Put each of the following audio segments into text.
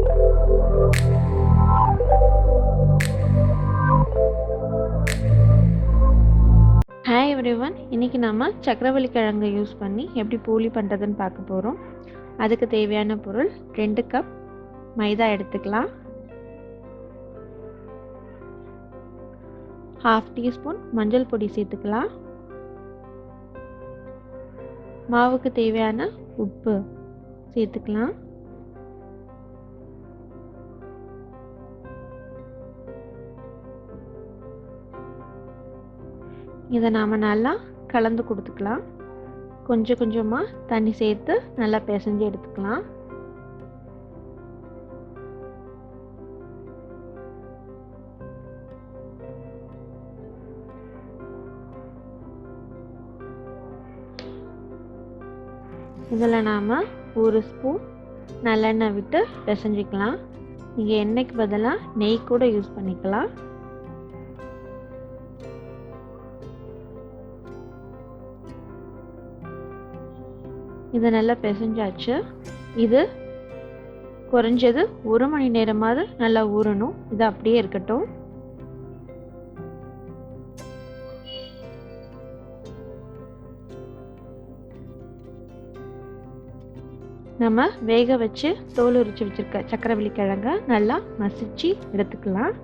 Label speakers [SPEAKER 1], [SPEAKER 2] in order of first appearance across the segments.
[SPEAKER 1] Hi everyone, இன்றைக்கி நம்ம சக்கரவள்ளி கிழங்கு யூஸ் பண்ணி எப்படி போலி பண்ணுறதுன்னு பார்க்க போகிறோம். அதுக்கு தேவையான பொருள் 2 கப் மைதா எடுத்துக்கலாம், 1/2 டீஸ்பூன் மஞ்சள் பொடி சேர்த்துக்கலாம், மாவுக்கு தேவையான உப்பு சேர்த்துக்கலாம், இதை நாம் நல்லா கலந்து கொடுத்துக்கலாம். கொஞ்சம் கொஞ்சமாக தண்ணி சேர்த்து நல்லா பிசைஞ்சு எடுத்துக்கலாம். இதில் நாம் 1 ஸ்பூன் நல்லெண்ணெய் விட்டு பிசைஞ்சிக்கலாம். நீங்கள் எண்ணெய்க்கு பதிலாக நெய் கூட யூஸ் பண்ணிக்கலாம். இதை நல்லா பிசைஞ்சாச்சு. இது குறைஞ்சது 1 மணி நேரமாவது நல்லா ஊறணும். இது அப்படியே இருக்கட்டும். நம்ம வேக வச்சு தோல் உரிச்சு வச்சிருக்க சக்கரவள்ளி கிழங்க நல்லா மசிச்சு எடுத்துக்கலாம்.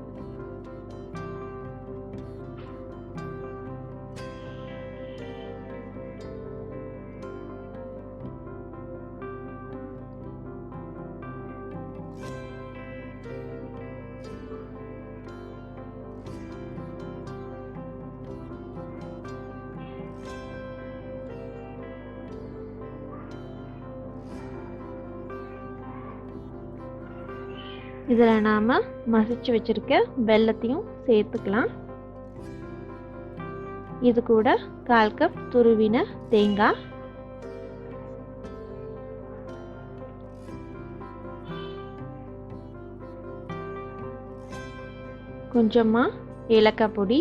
[SPEAKER 1] இதில் நாம் மசிச்சு வச்சுருக்க வெல்லத்தையும் சேர்த்துக்கலாம். இது கூட 1/4 கப் துருவின தேங்காய், கொஞ்சமாக ஏலக்காய் பொடி,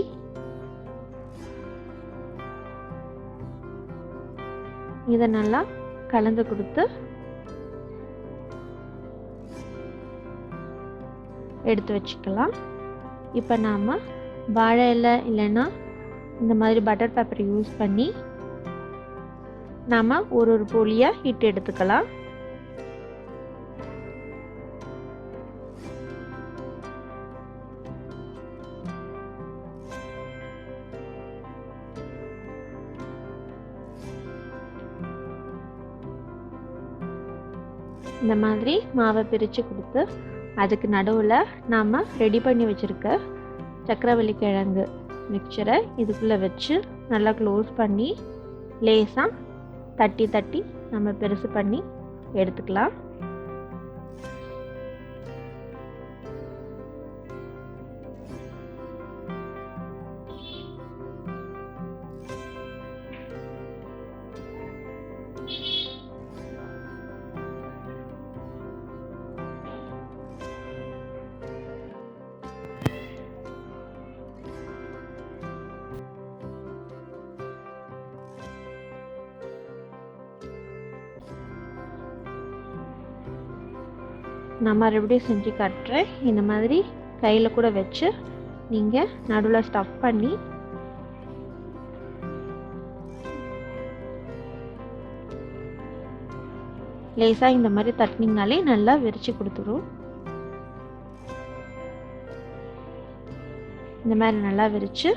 [SPEAKER 1] இதை நல்லா கலந்து கொடுத்து எடுத்து வச்சுக்கலாம். இப்போ நாம் வாழை இலை இல்லைன்னா இந்த மாதிரி பட்டர் பேப்பரை யூஸ் பண்ணி நாம் ஒரு போலியாக இட்டு எடுத்துக்கலாம். இந்த மாதிரி மாவை பிரித்து கொடுத்து அதுக்கு நடுவில் நாம் ரெடி பண்ணி வச்சுருக்க சக்கரவள்ளி கிழங்கு மிக்சரை இதுக்குள்ளே வச்சு நல்லா க்ளோஸ் பண்ணி லேசாக தட்டி தட்டி நம்ம பெருசு பண்ணி எடுத்துக்கலாம். நான் மறுபடியும் செஞ்சு காட்டுறேன். இந்த மாதிரி கையில் கூட வச்சு நீங்கள் நடுவில் ஸ்டஃப் பண்ணி லேசாக இந்த மாதிரி தட்டினீங்கனாலே நல்லா விரிச்சு கொடுத்துரும். இந்த மாதிரி நல்லா விரிச்சு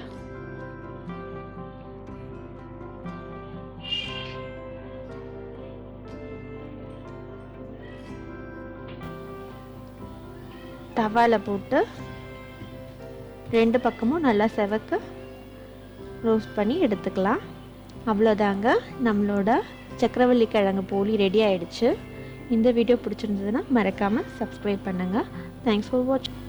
[SPEAKER 1] தவாவில் போட்டு 2 பக்கமும் நல்லா செவக்க ரோஸ்ட் பண்ணி எடுத்துக்கலாம். அவ்வளோதாங்க, நம்மளோட சக்கரவள்ளி கிழங்கு போலி ரெடி ஆயிடுச்சு. இந்த வீடியோ பிடிச்சிருந்ததுன்னா மறக்காமல் சப்ஸ்கிரைப் பண்ணுங்கள். தேங்க்ஸ் ஃபார் வாட்சிங்.